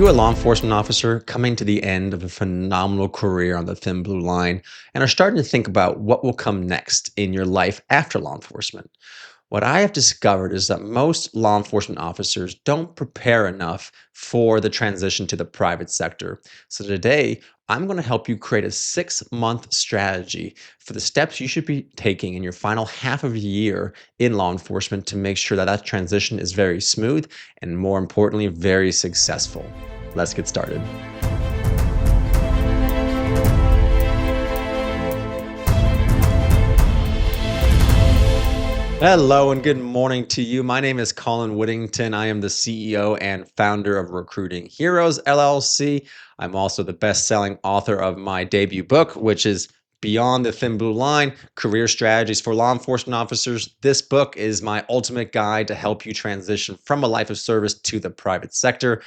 You're a law enforcement officer coming to the end of a phenomenal career on the thin blue line and are starting to think about what will come next in your life after law enforcement. What I have discovered is that most law enforcement officers don't prepare enough for the transition to the private sector. So today, I'm going to help you create a 6-month strategy for the steps you should be taking in your final half of the year in law enforcement to make sure that that transition is very smooth and, more importantly, very successful. Let's get started. Hello and good morning to you. My name is Colin Whittington. I am the CEO and founder of Recruiting Heroes LLC. I'm also the best-selling author of my debut book, which is Beyond the Thin Blue Line: Career Strategies for Law Enforcement Officers. This book is my ultimate guide to help you transition from a life of service to the private sector.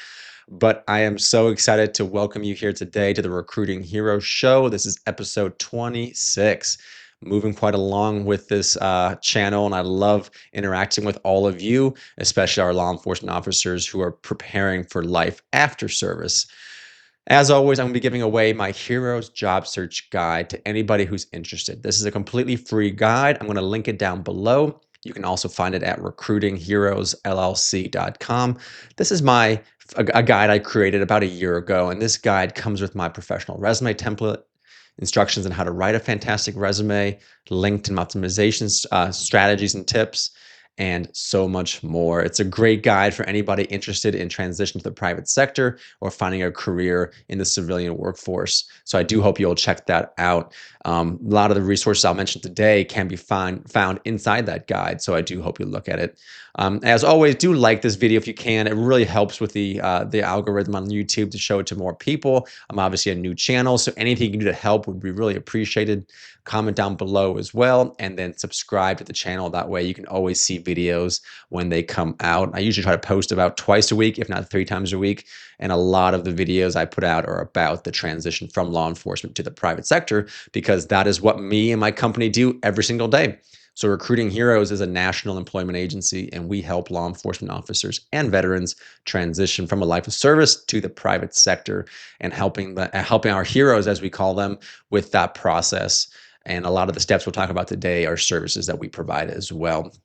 But I am so excited to welcome you here today to the Recruiting Heroes Show. This is episode 26. Moving quite along with this channel, and I love interacting with all of you, especially our law enforcement officers who are preparing for life after service. As always, I'm going to be giving away my Heroes Job Search Guide to anybody who's interested. This is a completely free guide. I'm going to link it down below. You can also find it at recruitingheroesllc.com. This is a guide I created about a year ago, and this guide comes with my professional resume template, instructions on how to write a fantastic resume, LinkedIn optimization strategies and tips, and so much more. It's a great guide for anybody interested in transition to the private sector or finding a career in the civilian workforce. So I do hope you'll check that out. A lot of the resources I'll mention today can be found inside that guide, so I do hope you look at it. As always, do like this video if you can. It really helps with the algorithm on YouTube to show it to more people. I'm obviously a new channel, so anything you can do to help would be really appreciated. Comment down below as well, and then subscribe to the channel. That way you can always see videos when they come out. I usually try to post about twice a week, if not 3 times a week, and a lot of the videos I put out are about the transition from law enforcement to the private sector, because that is what me and my company do every single day. So Recruiting Heroes is a national employment agency, and we help law enforcement officers and veterans transition from a life of service to the private sector, and helping our heroes, as we call them, with that process. And a lot of the steps we'll talk about today are services that we provide as well.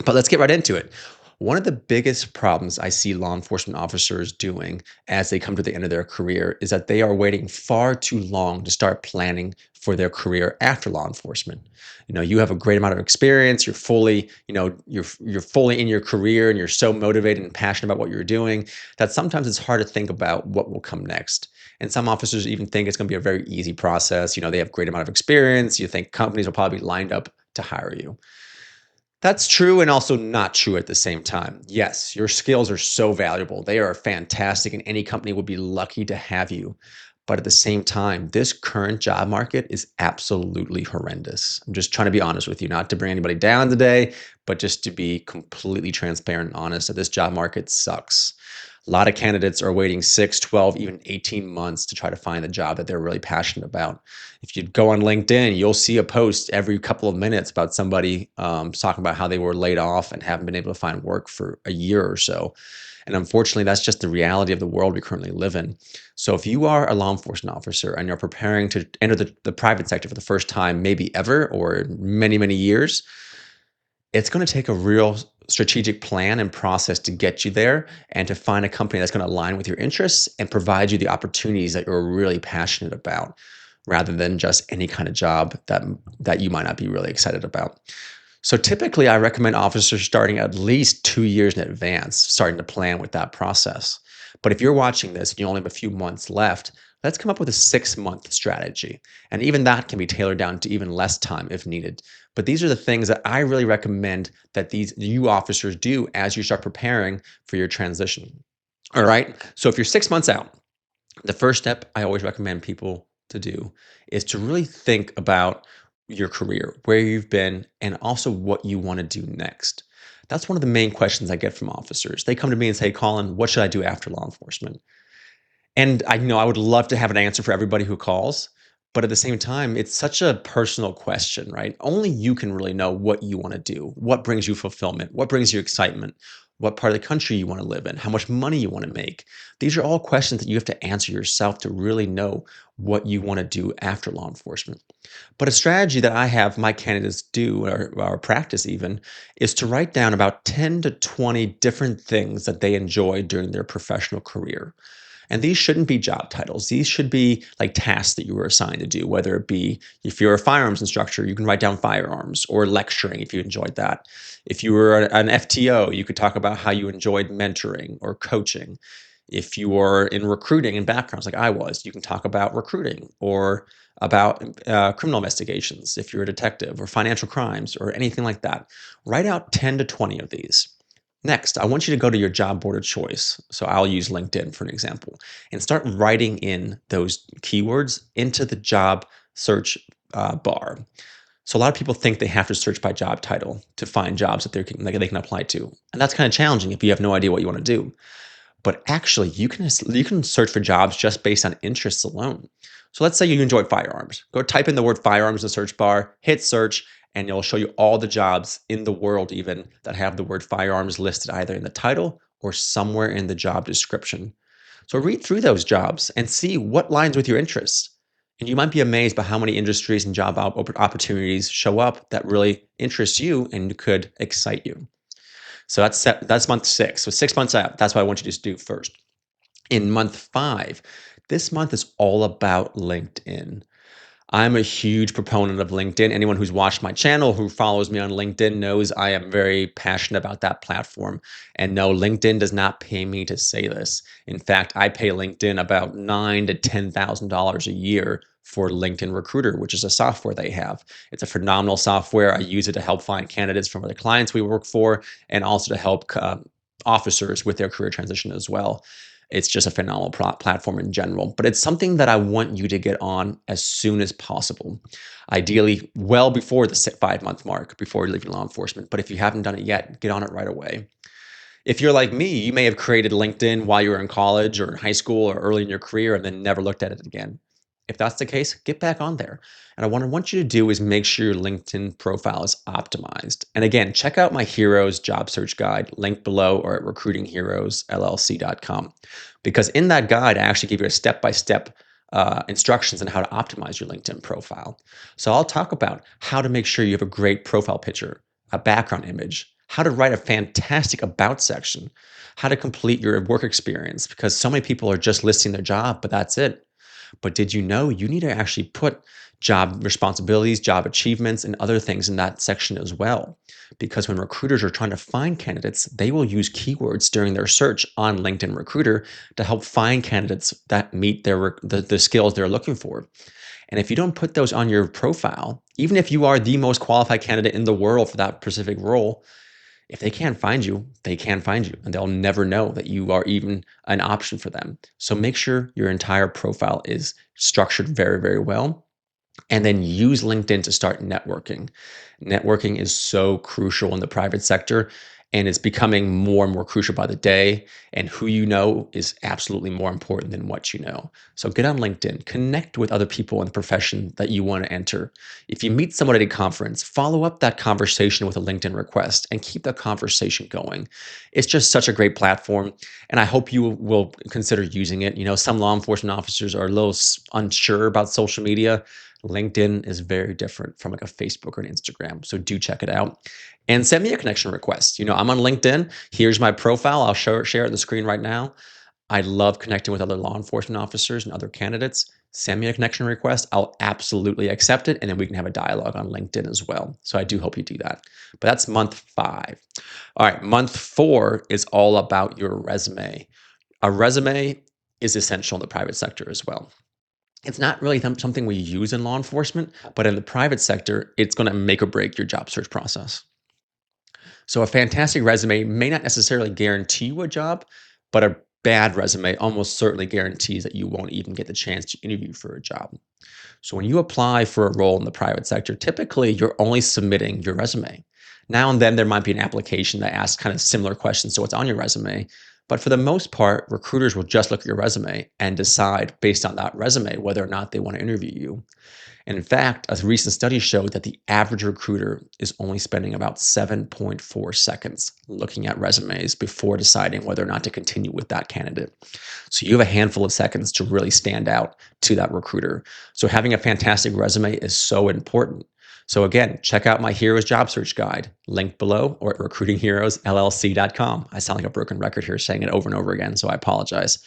But let's get right into it. One of the biggest problems I see law enforcement officers doing as they come to the end of their career is that they are waiting far too long to start planning for their career after law enforcement. You have a great amount of experience. You're fully in your career, and you're so motivated and passionate about what you're doing that sometimes it's hard to think about what will come next. And some officers even think it's going to be a very easy process. They have a great amount of experience. You think companies will probably be lined up to hire you. That's true and also not true at the same time. Yes, your skills are so valuable. They are fantastic, and any company would be lucky to have you. But at the same time, this current job market is absolutely horrendous. I'm just trying to be honest with you, not to bring anybody down today, but just to be completely transparent and honest that this job market sucks. A lot of candidates are waiting 6, 12, even 18 months to try to find the job that they're really passionate about. If you go on LinkedIn, you'll see a post every couple of minutes about somebody talking about how they were laid off and haven't been able to find work for a year or so. And unfortunately, that's just the reality of the world we currently live in. So if you are a law enforcement officer and you're preparing to enter the private sector for the first time, maybe ever, or many, many years, it's going to take a real strategic plan and process to get you there, and to find a company that's going to align with your interests and provide you the opportunities that you're really passionate about, rather than just any kind of job that you might not be really excited about. So typically, I recommend officers starting at least 2 years in advance, starting to plan with that process. But if you're watching this and you only have a few months left, let's come up with a 6-month strategy. And even that can be tailored down to even less time if needed. But these are the things that I really recommend that you officers do as you start preparing for your transition. All right. So if you're 6 months out, the first step I always recommend people to do is to really think about your career, where you've been, and also what you want to do next. That's one of the main questions I get from officers. They come to me and say, Colin, what should I do after law enforcement? And I know I would love to have an answer for everybody who calls, but at the same time, it's such a personal question, right? Only you can really know what you want to do, what brings you fulfillment, what brings you excitement, what part of the country you want to live in, how much money you want to make. These are all questions that you have to answer yourself to really know what you want to do after law enforcement. But a strategy that I have my candidates do, or practice even, is to write down about 10 to 20 different things that they enjoy during their professional career. And these shouldn't be job titles. These should be like tasks that you were assigned to do, whether it be if you're a firearms instructor, you can write down firearms, or lecturing if you enjoyed that. If you were an FTO, you could talk about how you enjoyed mentoring or coaching. If you were in recruiting and backgrounds like I was, you can talk about recruiting or about criminal investigations if you're a detective, or financial crimes or anything like that. Write out 10 to 20 of these. Next, I want you to go to your job board of choice. So I'll use LinkedIn for an example, and start writing in those keywords into the job search bar. So a lot of people think they have to search by job title to find jobs that they can apply to. And that's kind of challenging if you have no idea what you want to do. But actually, you can search for jobs just based on interests alone. So let's say you enjoy firearms. Go type in the word firearms in the search bar, hit search, and it'll show you all the jobs in the world even that have the word firearms listed either in the title or somewhere in the job description. So read through those jobs and see what lines with your interests. And you might be amazed by how many industries and job opportunities show up that really interest you and could excite you. So that's month 6. So 6 months out, that's what I want you to do first. In month 5, this month is all about LinkedIn. I'm a huge proponent of LinkedIn. Anyone who's watched my channel, who follows me on LinkedIn, knows I am very passionate about that platform. And no, LinkedIn does not pay me to say this. In fact, I pay LinkedIn about $9,000 to $10,000 a year for LinkedIn Recruiter, which is a software they have. It's a phenomenal software. I use it to help find candidates from other clients we work for, and also to help officers with their career transition as well. It's just a phenomenal platform in general, but it's something that I want you to get on as soon as possible. Ideally, well before the 5-month mark, before leaving law enforcement. But if you haven't done it yet, get on it right away. If you're like me, you may have created LinkedIn while you were in college or in high school or early in your career and then never looked at it again. If that's the case, get back on there. And what I want you to do is make sure your LinkedIn profile is optimized. And again, check out my Heroes job search guide, linked below, or at recruitingheroesllc.com. Because in that guide, I actually give you a step-by-step instructions on how to optimize your LinkedIn profile. So I'll talk about how to make sure you have a great profile picture, a background image, how to write a fantastic about section, how to complete your work experience, because so many people are just listing their job, but that's it. But did you know you need to actually put job responsibilities, job achievements, and other things in that section as well? Because when recruiters are trying to find candidates, they will use keywords during their search on LinkedIn Recruiter to help find candidates that meet the skills they're looking for. And if you don't put those on your profile, even if you are the most qualified candidate in the world for that specific role, if they can't find you, they can't find you, and they'll never know that you are even an option for them. So make sure your entire profile is structured very, very well. And then use LinkedIn to start networking. Networking is so crucial in the private sector, and it's becoming more and more crucial by the day. And who you know is absolutely more important than what you know. So get on LinkedIn, connect with other people in the profession that you want to enter. If you meet someone at a conference, follow up that conversation with a LinkedIn request and keep the conversation going. It's just such a great platform, and I hope you will consider using it. You know, some law enforcement officers are a little unsure about social media. LinkedIn is very different from like a Facebook or an Instagram. So do check it out and send me a connection request. You know, I'm on LinkedIn. Here's my profile. I'll share it on the screen right now. I love connecting with other law enforcement officers and other candidates. Send me a connection request. I'll absolutely accept it. And then we can have a dialogue on LinkedIn as well. So I do hope you do that. But that's month 5. All right. Month 4 is all about your resume. A resume is essential in the private sector as well. It's not really something we use in law enforcement, but in the private sector, it's going to make or break your job search process. So a fantastic resume may not necessarily guarantee you a job, but a bad resume almost certainly guarantees that you won't even get the chance to interview for a job. So when you apply for a role in the private sector, typically you're only submitting your resume. Now and then there might be an application that asks kind of similar questions to what's on your resume, But for the most part, recruiters will just look at your resume and decide based on that resume whether or not they want to interview you. And in fact, a recent study showed that the average recruiter is only spending about 7.4 seconds looking at resumes before deciding whether or not to continue with that candidate. So you have a handful of seconds to really stand out to that recruiter. So having a fantastic resume is so important. So again, check out my Heroes Job Search Guide, linked below, or at recruitingheroesllc.com. I sound like a broken record here saying it over and over again, so I apologize.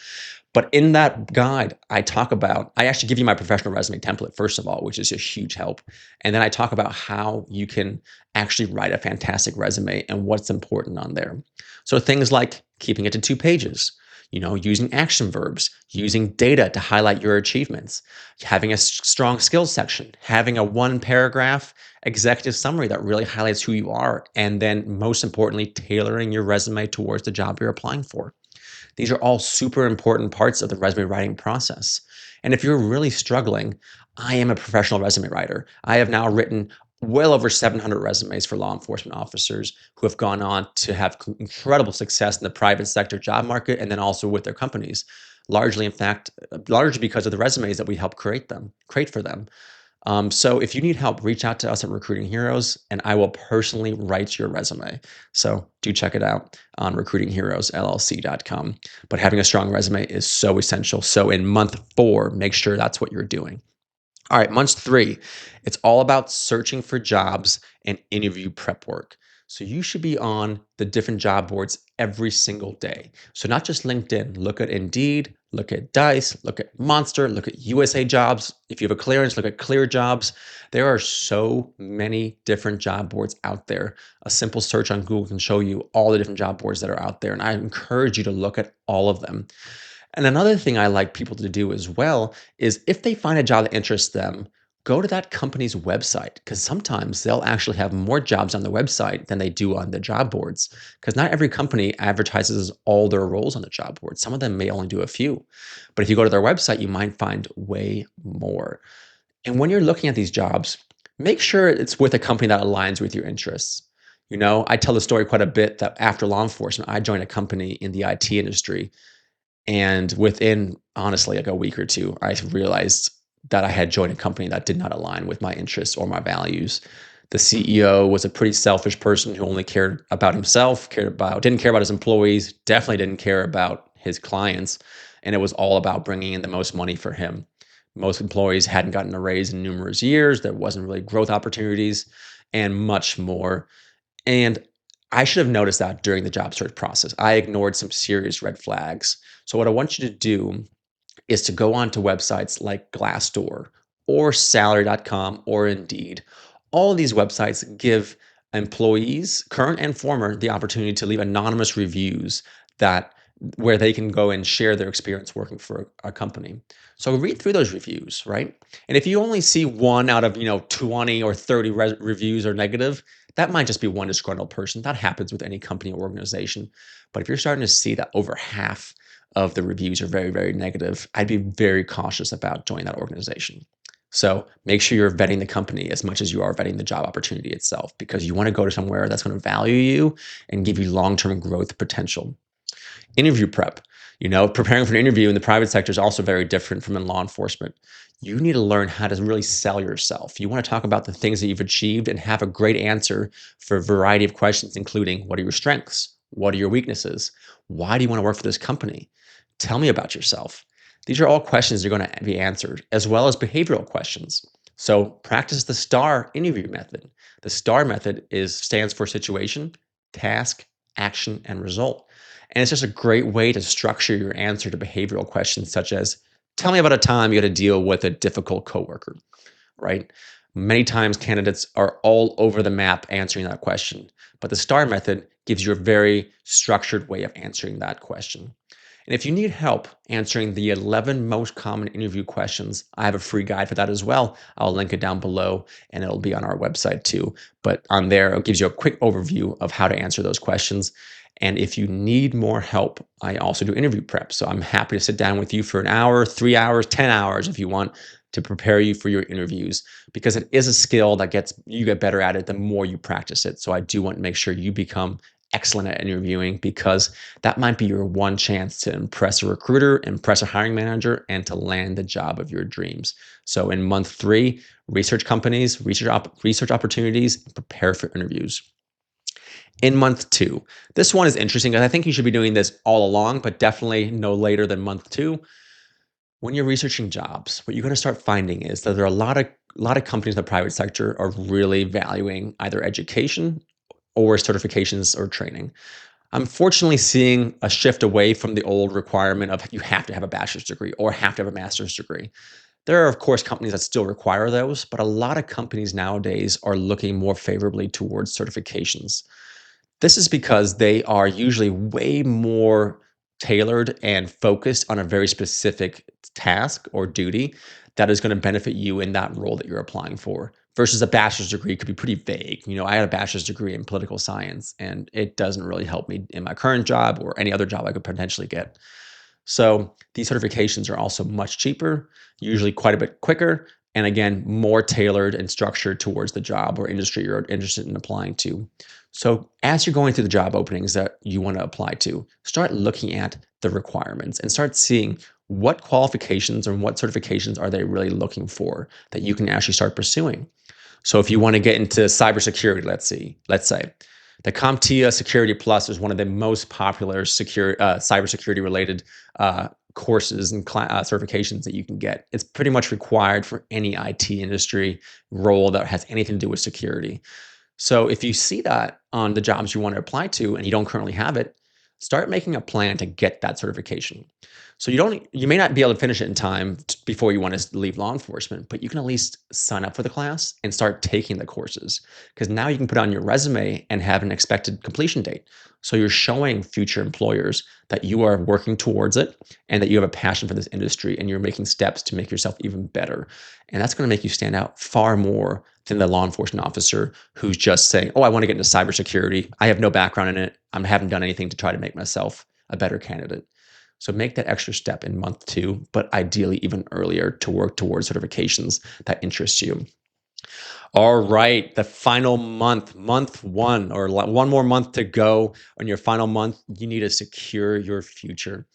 But in that guide, I actually give you my professional resume template, first of all, which is a huge help. And then I talk about how you can actually write a fantastic resume and what's important on there. So things like keeping it to 2 pages, using action verbs, using data to highlight your achievements, having a strong skills section, having a 1 paragraph executive summary that really highlights who you are, and then most importantly, tailoring your resume towards the job you're applying for. These are all super important parts of the resume writing process. And if you're really struggling, I am a professional resume writer. I have now written well over 700 resumes for law enforcement officers who have gone on to have incredible success in the private sector job market and then also with their companies. Largely, in fact, largely because of the resumes that we help create for them. So if you need help, reach out to us at Recruiting Heroes, and I will personally write your resume. So do check it out on recruitingheroesllc.com. But having a strong resume is so essential. So in month 4, make sure that's what you're doing. All right, month 3, it's all about searching for jobs and interview prep work. So you should be on the different job boards every single day. So not just LinkedIn, look at Indeed, look at Dice, look at Monster, look at USA Jobs. If you have a clearance, look at Clear Jobs. There are so many different job boards out there. A simple search on Google can show you all the different job boards that are out there. And I encourage you to look at all of them. And another thing I like people to do as well is if they find a job that interests them, go to that company's website because sometimes they'll actually have more jobs on the website than they do on the job boards. Because not every company advertises all their roles on the job board. Some of them may only do a few. But if you go to their website, you might find way more. And when you're looking at these jobs, make sure it's with a company that aligns with your interests. I tell the story quite a bit that after law enforcement, I joined a company in the IT industry and within, honestly, like a week or two, I realized that I had joined a company that did not align with my interests or my values. The CEO was a pretty selfish person who only cared about himself, didn't care about his employees, definitely didn't care about his clients, and it was all about bringing in the most money for him. Most employees hadn't gotten a raise in numerous years. There wasn't really growth opportunities and much more. And I should have noticed that during the job search process. I ignored some serious red flags. So what I want you to do is to go on to websites like Glassdoor or salary.com or Indeed. All of these websites give employees, current and former, the opportunity to leave anonymous reviews that where they can go and share their experience working for a company. So read through those reviews, right? And if you only see one out of, 20 or 30 reviews are negative, that might just be one disgruntled person. That happens with any company or organization. But if you're starting to see that over half of the reviews are very, very negative, I'd be very cautious about joining that organization. So make sure you're vetting the company as much as you are vetting the job opportunity itself, because you want to go to somewhere that's going to value you and give you long-term growth potential. Interview prep. Preparing for an interview in the private sector is also very different from in law enforcement. You need to learn how to really sell yourself. You want to talk about the things that you've achieved and have a great answer for a variety of questions, including what are your strengths? What are your weaknesses? Why do you want to work for this company? Tell me about yourself. These are all questions that are going to be answered, as well as behavioral questions. So practice the STAR interview method. The STAR method stands for situation, task, action, and result. And it's just a great way to structure your answer to behavioral questions such as, tell me about a time you had to deal with a difficult coworker, right? Many times candidates are all over the map answering that question, but the STAR method gives you a very structured way of answering that question. And if you need help answering the 11 most common interview questions, I have a free guide for that as well. I'll link it down below and it'll be on our website too. But on there, it gives you a quick overview of how to answer those questions. And if you need more help, I also do interview prep. So I'm happy to sit down with you for an hour, 3 hours, 10 hours if you want to prepare you for your interviews, because it is a skill that you get better at it the more you practice it. So I do want to make sure you become excellent at interviewing because that might be your one chance to impress a recruiter, impress a hiring manager, and to land the job of your dreams. So in month 3, research companies, research opportunities, prepare for interviews. In month 2, this one is interesting, and I think you should be doing this all along, but definitely no later than month 2. When you're researching jobs, what you're going to start finding is that there are a lot of companies in the private sector are really valuing either education or certifications or training. I'm fortunately seeing a shift away from the old requirement of you have to have a bachelor's degree or have to have a master's degree. There are, of course, companies that still require those, but a lot of companies nowadays are looking more favorably towards certifications. This is because they are usually way more tailored and focused on a very specific task or duty that is going to benefit you in that role that you're applying for. Versus a bachelor's degree could be pretty vague. I had a bachelor's degree in political science, and it doesn't really help me in my current job or any other job I could potentially get. So these certifications are also much cheaper, usually quite a bit quicker, and again, more tailored and structured towards the job or industry you're interested in applying to. So as you're going through the job openings that you want to apply to, start looking at the requirements and start seeing what qualifications and what certifications are they really looking for that you can actually start pursuing. So if you want to get into cybersecurity, let's say the CompTIA Security Plus is one of the most popular cybersecurity related courses and certifications that you can get. It's pretty much required for any IT industry role that has anything to do with security. So if you see that on the jobs you want to apply to and you don't currently have it, start making a plan to get that certification. So you may not be able to finish it in time before you want to leave law enforcement, but you can at least sign up for the class and start taking the courses because now you can put on your resume and have an expected completion date. So you're showing future employers that you are working towards it and that you have a passion for this industry and you're making steps to make yourself even better. And that's going to make you stand out far more than the law enforcement officer who's just saying, "Oh, I want to get into cybersecurity. I have no background in it. I haven't done anything to try to make myself a better candidate." So make that extra step in month 2, but ideally even earlier to work towards certifications that interest you. All right, the final month, month 1, or one more month to go on your final month, you need to secure your future.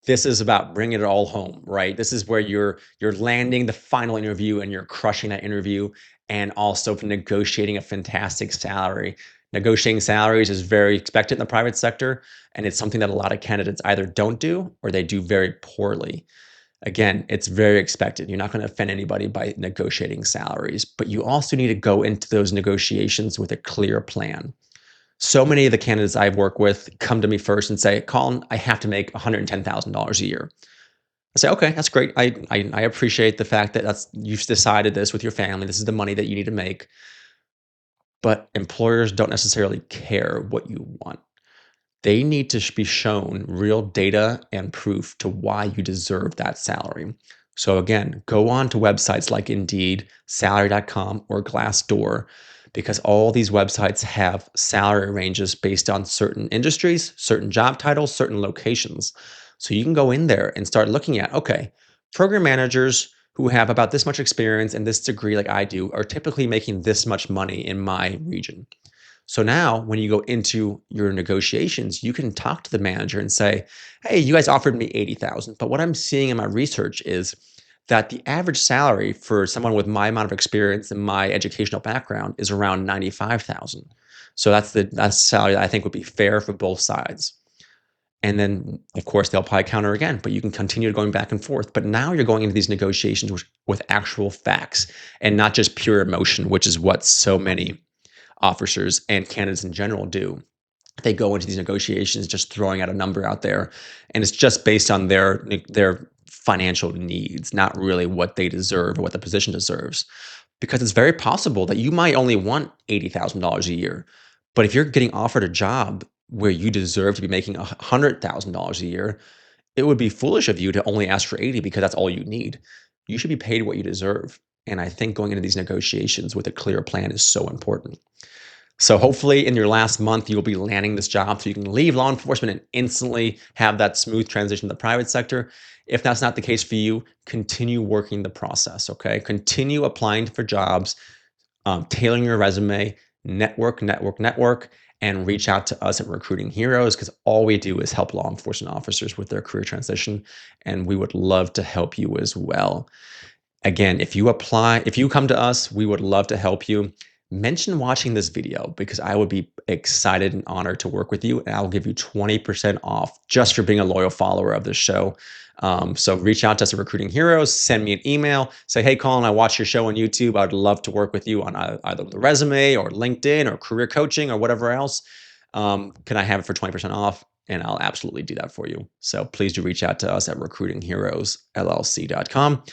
This is about bringing it all home, right? This is where you're landing the final interview and you're crushing that interview and also negotiating a fantastic salary. Negotiating salaries is very expected in the private sector, and it's something that a lot of candidates either don't do or they do very poorly. Again, it's very expected. You're not going to offend anybody by negotiating salaries, but you also need to go into those negotiations with a clear plan. So many of the candidates I work with come to me first and say, "Colin, I have to make $110,000 a year." I say, "Okay, that's great. I appreciate the fact that you've decided this with your family. This is the money that you need to make." But employers don't necessarily care what you want. They need to be shown real data and proof to why you deserve that salary. So again, go on to websites like Indeed, salary.com, or Glassdoor, because all these websites have salary ranges based on certain industries, certain job titles, certain locations. So you can go in there and start looking at, okay, program managers who have about this much experience and this degree like I do are typically making this much money in my region. So now when you go into your negotiations, you can talk to the manager and say, "Hey, you guys offered me 80,000, but what I'm seeing in my research is that the average salary for someone with my amount of experience and my educational background is around 95,000. So that's salary that I think would be fair for both sides." And then, of course, they'll probably counter again, but you can continue going back and forth. But now you're going into these negotiations with actual facts and not just pure emotion, which is what so many officers and candidates in general do. They go into these negotiations just throwing out a number out there, and it's just based on their financial needs, not really what they deserve or what the position deserves. Because it's very possible that you might only want $80,000 a year, but if you're getting offered a job where you deserve to be making $100,000 a year, it would be foolish of you to only ask for 80 because that's all you need. You should be paid what you deserve. And I think going into these negotiations with a clear plan is so important. So hopefully in your last month, you'll be landing this job so you can leave law enforcement and instantly have that smooth transition to the private sector. If that's not the case for you, continue working the process, okay? Continue applying for jobs, tailoring your resume, network, network, network, and reach out to us at Recruiting Heroes, because all we do is help law enforcement officers with their career transition, and we would love to help you as well. Again, if you come to us, we would love to help you. Mention watching this video, because I would be excited and honored to work with you, and I'll give you 20% off just for being a loyal follower of this show. So reach out to us at Recruiting Heroes, send me an email, say, hey, Colin, I watch your show on YouTube. I'd love to work with you on either the resume or LinkedIn or career coaching or whatever else. Can I have it for 20% off? And I'll absolutely do that for you. So please do reach out to us at recruitingheroesllc.com.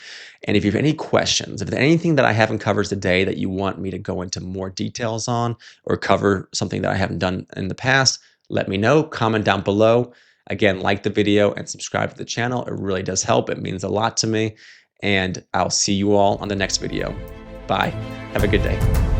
And if you have any questions, if there's anything that I haven't covered today that you want me to go into more details on, or cover something that I haven't done in the past, let me know. Comment down below. Again, like the video and subscribe to the channel. It really does help. It means a lot to me. And I'll see you all on the next video. Bye. Have a good day.